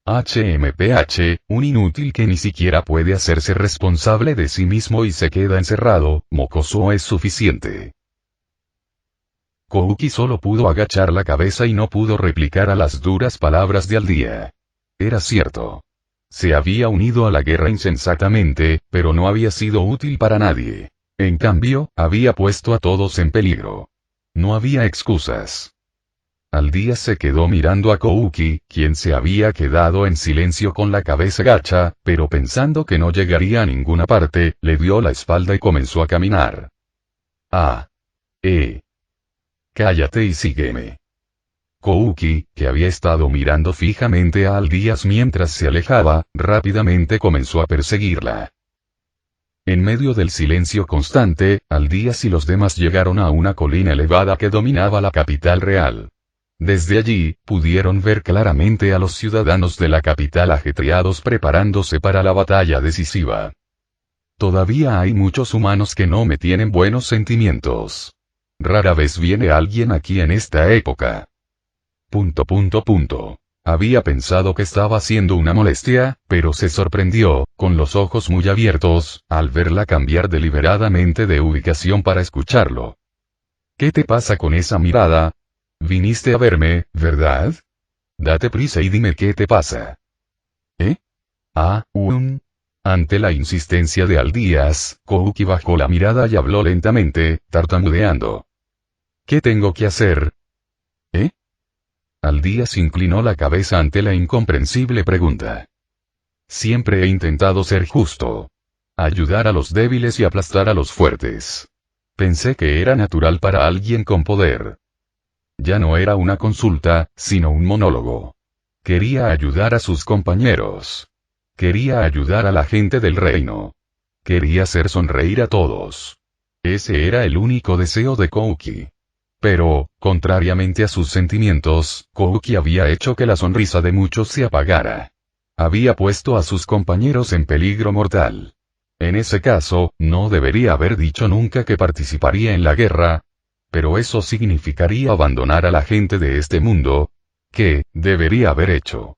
HMPH, un inútil que ni siquiera puede hacerse responsable de sí mismo y se queda encerrado, mocoso es suficiente. Kouki solo pudo agachar la cabeza y no pudo replicar a las duras palabras de Aldía. Era cierto. Se había unido a la guerra insensatamente, pero no había sido útil para nadie. En cambio, había puesto a todos en peligro. No había excusas. Aldía se quedó mirando a Kouki, quien se había quedado en silencio con la cabeza gacha, pero pensando que no llegaría a ninguna parte, le dio la espalda y comenzó a caminar. Cállate y sígueme. Kouki, que había estado mirando fijamente a Aldías mientras se alejaba, rápidamente comenzó a perseguirla. En medio del silencio constante, Aldías y los demás llegaron a una colina elevada que dominaba la capital real. Desde allí, pudieron ver claramente a los ciudadanos de la capital ajetreados preparándose para la batalla decisiva. Todavía hay muchos humanos que no me tienen buenos sentimientos. Rara vez viene alguien aquí en esta época. Había pensado que estaba siendo una molestia, pero se sorprendió, con los ojos muy abiertos, al verla cambiar deliberadamente de ubicación para escucharlo. ¿Qué te pasa con esa mirada? Viniste a verme, ¿verdad? Date prisa y dime qué te pasa. Ante la insistencia de Aldías, Kouki bajó la mirada y habló lentamente, tartamudeando. ¿Qué tengo que hacer? Aldías inclinó la cabeza ante la incomprensible pregunta. Siempre he intentado ser justo. Ayudar a los débiles y aplastar a los fuertes. Pensé que era natural para alguien con poder. Ya no era una consulta, sino un monólogo. Quería ayudar a sus compañeros. Quería ayudar a la gente del reino. Quería hacer sonreír a todos. Ese era el único deseo de Kouki. Pero, contrariamente a sus sentimientos, Kouki había hecho que la sonrisa de muchos se apagara. Había puesto a sus compañeros en peligro mortal. En ese caso, no debería haber dicho nunca que participaría en la guerra. Pero eso significaría abandonar a la gente de este mundo. ¿Qué debería haber hecho?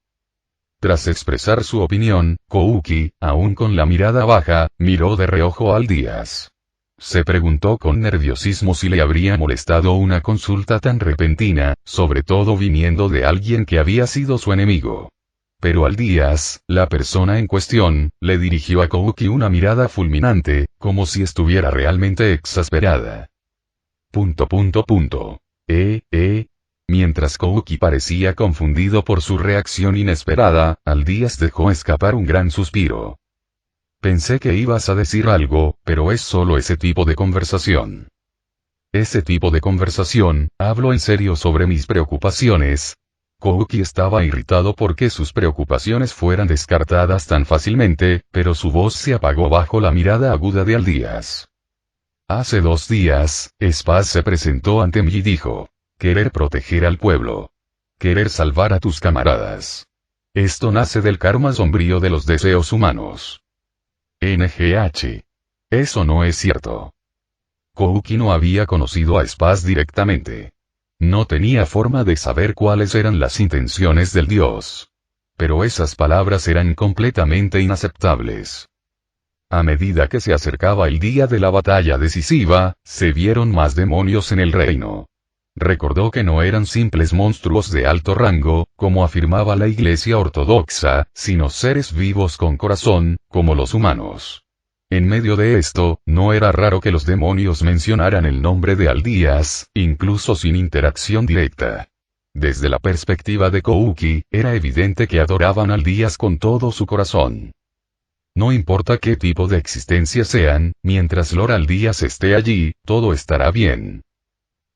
Tras expresar su opinión, Kouki, aún con la mirada baja, miró de reojo al Díaz. Se preguntó con nerviosismo si le habría molestado una consulta tan repentina, sobre todo viniendo de alguien que había sido su enemigo. Pero al Díaz, la persona en cuestión, le dirigió a Kouki una mirada fulminante, como si estuviera realmente exasperada. Mientras Kouki parecía confundido por su reacción inesperada, al Díaz dejó escapar un gran suspiro. Pensé que ibas a decir algo, pero es solo ese tipo de conversación. Ese tipo de conversación, hablo en serio sobre mis preocupaciones. Kouki estaba irritado porque sus preocupaciones fueran descartadas tan fácilmente, pero su voz se apagó bajo la mirada aguda de Aldías. Hace 2 días, Spaz se presentó ante mí y dijo: querer proteger al pueblo. Querer salvar a tus camaradas. Esto nace del karma sombrío de los deseos humanos. NGH. Eso no es cierto. Kouki no había conocido a Spaz directamente. No tenía forma de saber cuáles eran las intenciones del dios. Pero esas palabras eran completamente inaceptables. A medida que se acercaba el día de la batalla decisiva, se vieron más demonios en el reino. Recordó que no eran simples monstruos de alto rango, como afirmaba la Iglesia Ortodoxa, sino seres vivos con corazón, como los humanos. En medio de esto, no era raro que los demonios mencionaran el nombre de Aldías, incluso sin interacción directa. Desde la perspectiva de Kouki, era evidente que adoraban a Aldías con todo su corazón. No importa qué tipo de existencia sean, mientras Lord Aldías esté allí, todo estará bien.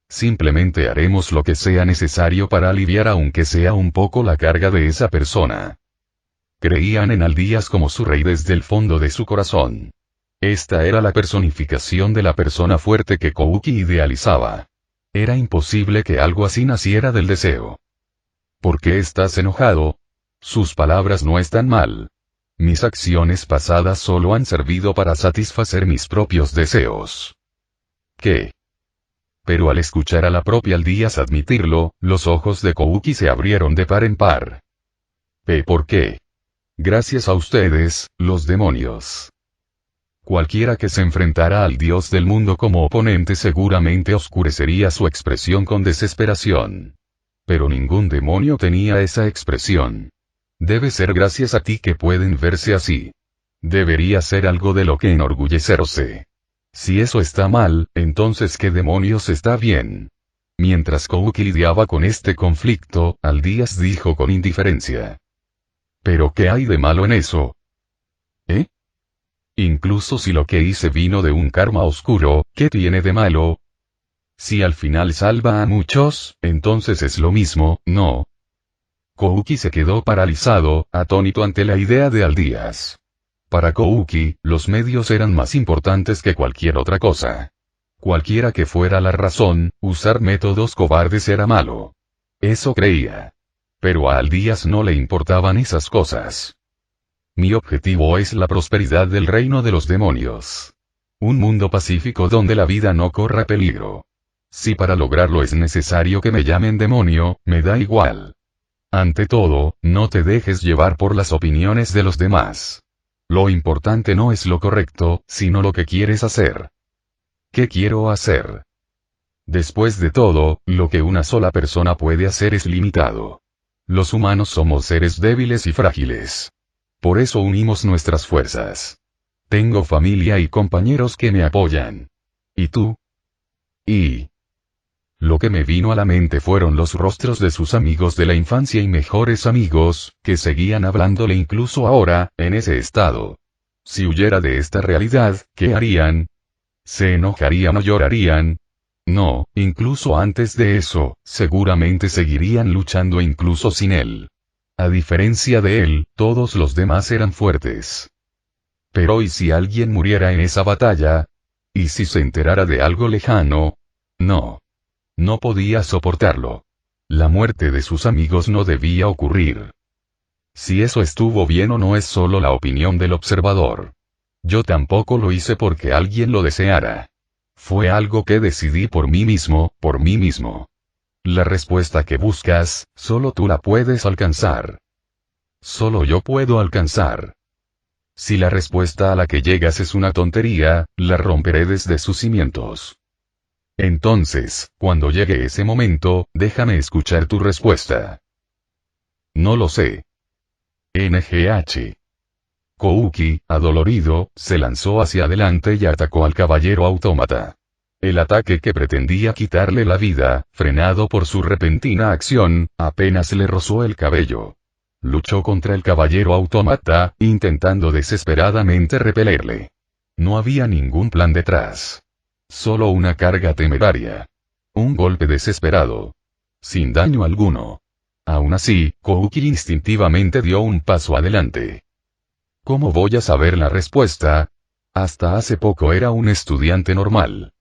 Simplemente haremos lo que sea necesario para aliviar aunque sea un poco la carga de esa persona. Creían en Aldías como su rey desde el fondo de su corazón. Esta era la personificación de la persona fuerte que Kouki idealizaba. Era imposible que algo así naciera del deseo. ¿Por qué estás enojado? Sus palabras no están mal. Mis acciones pasadas solo han servido para satisfacer mis propios deseos. ¿Qué? Pero al escuchar a la propia Aldías admitirlo, los ojos de Kouki se abrieron de par en par. ¿Por qué? Gracias a ustedes, los demonios. Cualquiera que se enfrentara al dios del mundo como oponente seguramente oscurecería su expresión con desesperación. Pero ningún demonio tenía esa expresión. Debe ser gracias a ti que pueden verse así. Debería ser algo de lo que enorgullecerse. Si eso está mal, entonces ¿qué demonios está bien? Mientras Kouki lidiaba con este conflicto, Aldías dijo con indiferencia: ¿pero qué hay de malo en eso? Incluso si lo que hice vino de un karma oscuro, ¿qué tiene de malo? Si al final salva a muchos, entonces es lo mismo, ¿no? Kouki se quedó paralizado, atónito ante la idea de Aldías. Para Kouki, los medios eran más importantes que cualquier otra cosa. Cualquiera que fuera la razón, usar métodos cobardes era malo. Eso creía. Pero a Aldías no le importaban esas cosas. Mi objetivo es la prosperidad del reino de los demonios. Un mundo pacífico donde la vida no corra peligro. Si para lograrlo es necesario que me llamen demonio, me da igual. Ante todo, no te dejes llevar por las opiniones de los demás. Lo importante no es lo correcto, sino lo que quieres hacer. ¿Qué quiero hacer? Después de todo, lo que una sola persona puede hacer es limitado. Los humanos somos seres débiles y frágiles. Por eso unimos nuestras fuerzas. Tengo familia y compañeros que me apoyan. ¿Y tú? Lo que me vino a la mente fueron los rostros de sus amigos de la infancia y mejores amigos, que seguían hablándole incluso ahora, en ese estado. Si huyera de esta realidad, ¿qué harían? ¿Se enojarían o llorarían? No, incluso antes de eso, seguramente seguirían luchando incluso sin él. A diferencia de él, todos los demás eran fuertes. Pero ¿y si alguien muriera en esa batalla? ¿Y si se enterara de algo lejano? No. No podía soportarlo. La muerte de sus amigos no debía ocurrir. Si eso estuvo bien o no es solo la opinión del observador. Yo tampoco lo hice porque alguien lo deseara. Fue algo que decidí por mí mismo, por mí mismo. La respuesta que buscas, solo tú la puedes alcanzar. solo yo puedo alcanzar. Si la respuesta a la que llegas es una tontería, la romperé desde sus cimientos. Entonces, cuando llegue ese momento, déjame escuchar tu respuesta. No lo sé. NGH. Kouki, adolorido, se lanzó hacia adelante y atacó al caballero autómata. El ataque que pretendía quitarle la vida, frenado por su repentina acción, apenas le rozó el cabello. Luchó contra el caballero autómata, intentando desesperadamente repelerle. No había ningún plan detrás. Solo una carga temeraria. Un golpe desesperado. Sin daño alguno. Aún así, Kouki instintivamente dio un paso adelante. ¿Cómo voy a saber la respuesta? Hasta hace poco era un estudiante normal.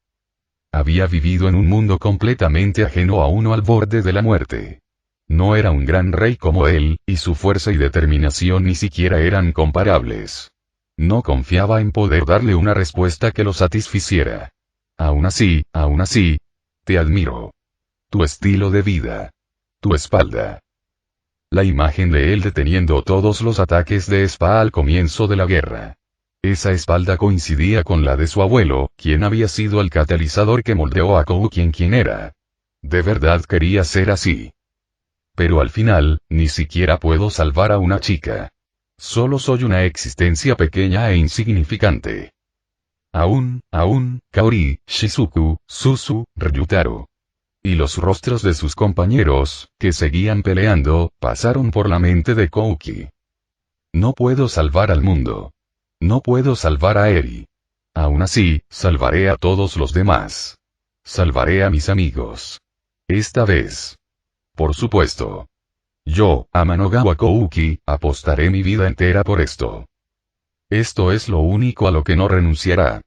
Había vivido en un mundo completamente ajeno a uno al borde de la muerte. No era un gran rey como él, y su fuerza y determinación ni siquiera eran comparables. No confiaba en poder darle una respuesta que lo satisficiera. Aún así, te admiro. Tu estilo de vida. Tu espalda. La imagen de él deteniendo todos los ataques de Spa al comienzo de la guerra. Esa espalda coincidía con la de su abuelo, quien había sido el catalizador que moldeó a Kouki en quien era. De verdad quería ser así. Pero al final, ni siquiera puedo salvar a una chica. Solo soy una existencia pequeña e insignificante. Aún, Kaori, Shizuku, Suzu, Ryutaro. Y los rostros de sus compañeros, que seguían peleando, pasaron por la mente de Kouki. No puedo salvar al mundo. No puedo salvar a Eri. Aún así, salvaré a todos los demás. Salvaré a mis amigos. Esta vez. Por supuesto. Yo, Amanogawa Kouki, apostaré mi vida entera por esto. Esto es lo único a lo que no renunciará.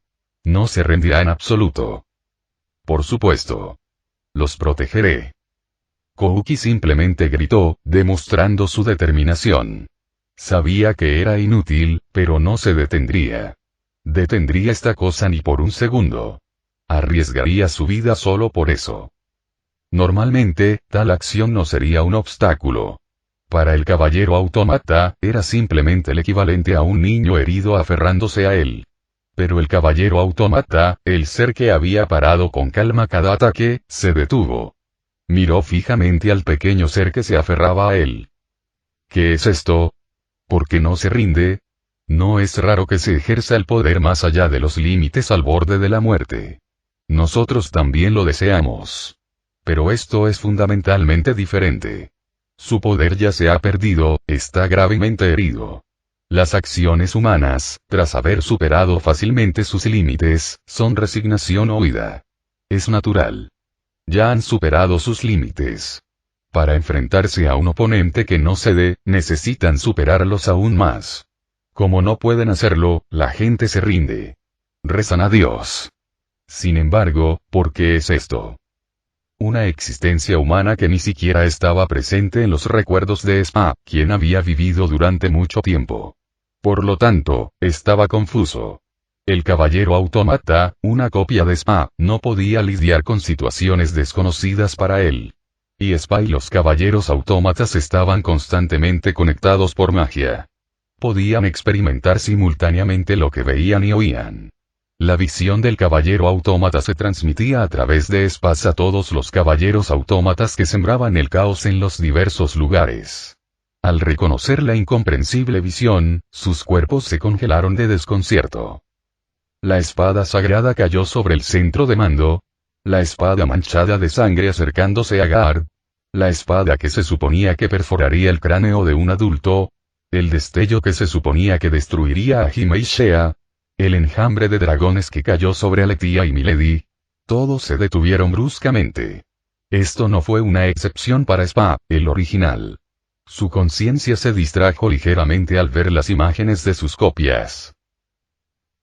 No se rendirá en absoluto. Por supuesto. Los protegeré. Kouki simplemente gritó, demostrando su determinación. Sabía que era inútil, pero no se detendría. Detendría esta cosa ni por un segundo. Arriesgaría su vida solo por eso. Normalmente, tal acción no sería un obstáculo. Para el caballero autómata, era simplemente el equivalente a un niño herido aferrándose a él. Pero el caballero autómata, el ser que había parado con calma cada ataque, se detuvo. Miró fijamente al pequeño ser que se aferraba a él. ¿Qué es esto? ¿Por qué no se rinde? No es raro que se ejerza el poder más allá de los límites al borde de la muerte. Nosotros también lo deseamos. Pero esto es fundamentalmente diferente. Su poder ya se ha perdido, está gravemente herido. Las acciones humanas, tras haber superado fácilmente sus límites, son resignación o huida. Es natural. Ya han superado sus límites. Para enfrentarse a un oponente que no cede, necesitan superarlos aún más. Como no pueden hacerlo, la gente se rinde. Rezan a Dios. Sin embargo, ¿por qué es esto? Una existencia humana que ni siquiera estaba presente en los recuerdos de Spa, quien había vivido durante mucho tiempo. Por lo tanto, estaba confuso. El caballero autómata, una copia de Spa, no podía lidiar con situaciones desconocidas para él. Y Spa y los caballeros autómatas estaban constantemente conectados por magia. Podían experimentar simultáneamente lo que veían y oían. La visión del caballero autómata se transmitía a través de Spa a todos los caballeros autómatas que sembraban el caos en los diversos lugares. Al reconocer la incomprensible visión, sus cuerpos se congelaron de desconcierto. La espada sagrada cayó sobre el centro de mando. La espada manchada de sangre acercándose a Gard. La espada que se suponía que perforaría el cráneo de un adulto. El destello que se suponía que destruiría a Hime y Shea. El enjambre de dragones que cayó sobre Aletia y Milady. Todos se detuvieron bruscamente. Esto no fue una excepción para Spa, el original. Su conciencia se distrajo ligeramente al ver las imágenes de sus copias.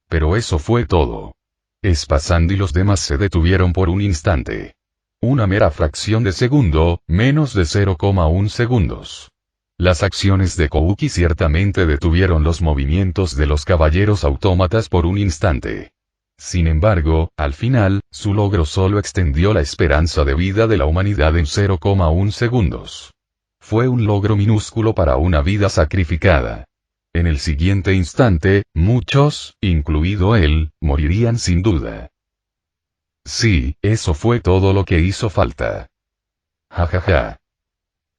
Pero eso fue todo. Spa Sand y los demás se detuvieron por un instante. Una mera fracción de segundo, menos de 0,1 segundos. Las acciones de Kouki ciertamente detuvieron los movimientos de los caballeros autómatas por un instante. Sin embargo, al final, su logro solo extendió la esperanza de vida de la humanidad en 0,1 segundos. fue un logro minúsculo para una vida sacrificada. En el siguiente instante, muchos, incluido él, morirían sin duda. Sí, eso fue todo lo que hizo falta. Jajaja.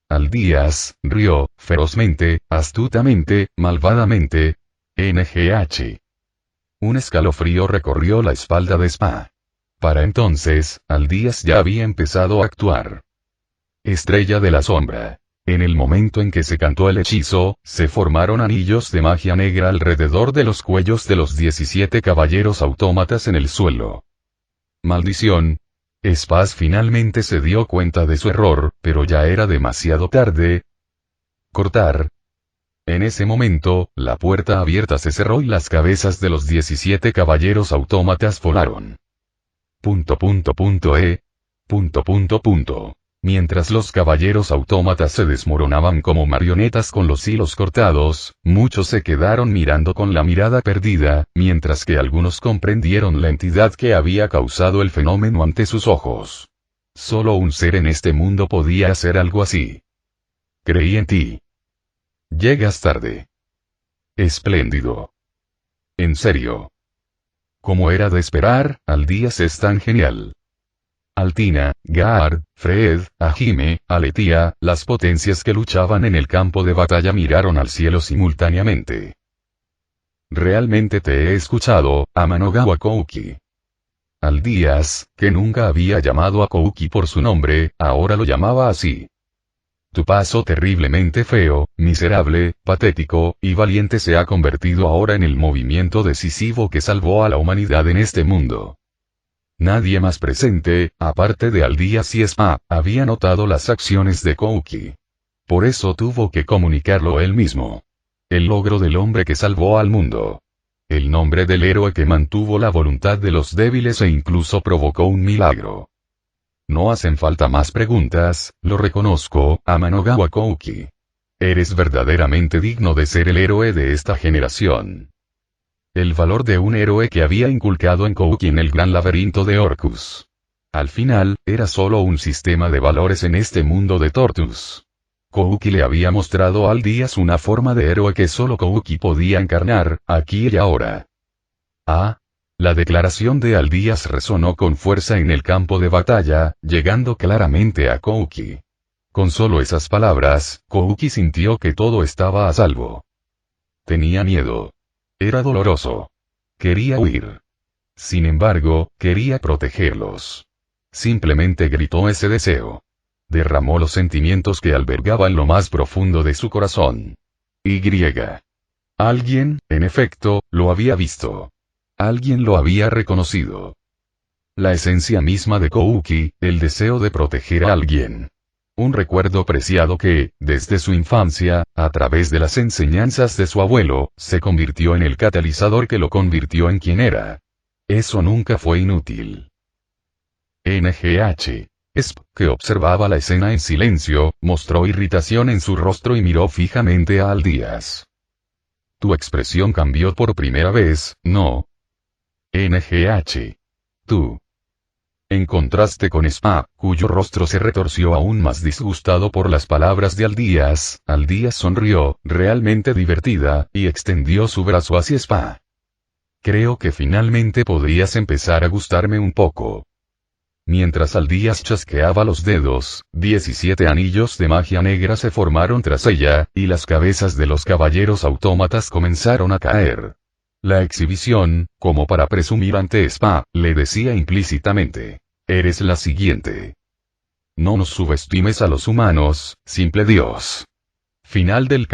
Aldías rió, ferozmente, astutamente, malvadamente. NGH. Un escalofrío recorrió la espalda de Spa. Para entonces, Aldías ya había empezado a actuar. Estrella de la sombra. En el momento en que se cantó el hechizo, se formaron anillos de magia negra alrededor de los cuellos de los 17 caballeros autómatas en el suelo. Maldición. Spaz finalmente se dio cuenta de su error, pero ya era demasiado tarde. Cortar. En ese momento, la puerta abierta se cerró y las cabezas de los 17 caballeros autómatas volaron. Mientras los caballeros autómatas se desmoronaban como marionetas con los hilos cortados, muchos se quedaron mirando con la mirada perdida, mientras que algunos comprendieron la entidad que había causado el fenómeno ante sus ojos. Solo un ser en este mundo podía hacer algo así. Creí en ti. Llegas tarde. Espléndido. En serio. Como era de esperar, Aldías es tan genial. Altina, Gaard, Fred, Ahime, Aletia, las potencias que luchaban en el campo de batalla miraron al cielo simultáneamente. Realmente te he escuchado, Amanogawa Kouki. Aldías, que nunca había llamado a Kouki por su nombre, ahora lo llamaba así. Tu paso terriblemente feo, miserable, patético, y valiente se ha convertido ahora en el movimiento decisivo que salvó a la humanidad en este mundo. Nadie más presente, aparte de Aldías y Spa, había notado las acciones de Kouki. Por eso tuvo que comunicarlo él mismo. El logro del hombre que salvó al mundo. El nombre del héroe que mantuvo la voluntad de los débiles e incluso provocó un milagro. No hacen falta más preguntas, lo reconozco, Amanogawa Kouki. Eres verdaderamente digno de ser el héroe de esta generación. El valor de un héroe que había inculcado en Kouki en el gran laberinto de Orcus. Al final, era solo un sistema de valores en este mundo de Tortus. Kouki le había mostrado a Aldías una forma de héroe que solo Kouki podía encarnar, aquí y ahora. Ah. La declaración de Aldías resonó con fuerza en el campo de batalla, llegando claramente a Kouki. Con solo esas palabras, Kouki sintió que todo estaba a salvo. Tenía miedo. Era doloroso. Quería huir. Sin embargo, quería protegerlos. Simplemente gritó ese deseo. Derramó los sentimientos que albergaba en lo más profundo de su corazón. Alguien, en efecto, lo había visto. Alguien lo había reconocido. La esencia misma de Kouki, el deseo de proteger a alguien. Un recuerdo preciado que, desde su infancia, a través de las enseñanzas de su abuelo, se convirtió en el catalizador que lo convirtió en quien era. Eso nunca fue inútil. NGH. Sp, que observaba la escena en silencio, mostró irritación en su rostro y miró fijamente a Aldías. Tu expresión cambió por primera vez, ¿no? NGH. Tú. En contraste con Spa, cuyo rostro se retorció aún más disgustado por las palabras de Aldías, Aldías sonrió, realmente divertida, y extendió su brazo hacia Spa. Creo que finalmente podrías empezar a gustarme un poco. Mientras Aldías chasqueaba los dedos, 17 anillos de magia negra se formaron tras ella, y las cabezas de los caballeros autómatas comenzaron a caer. La exhibición, como para presumir ante Spa, le decía implícitamente: eres la siguiente. No nos subestimes a los humanos, simple Dios. Final del